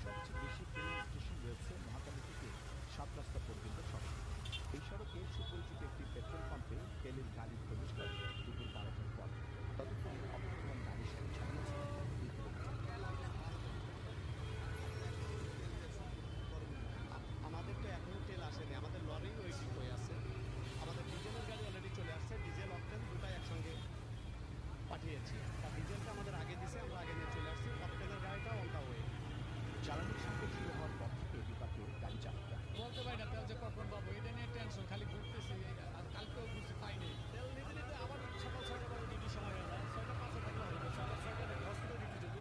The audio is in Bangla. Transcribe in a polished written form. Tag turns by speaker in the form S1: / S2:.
S1: সবচেয়ে বেশি ট্রেন স্টেশন রয়েছে মহাখালী থেকে ৭ রাস্তা পর্যন্ত সড়কে। এই সড়কে সুপরিচিত একটি পেট্রোল পাম্পে তেলের গাড়ি প্রবেশ করে দুপুর ১২টার পর। ততক্ষণে অপেক্ষমাণ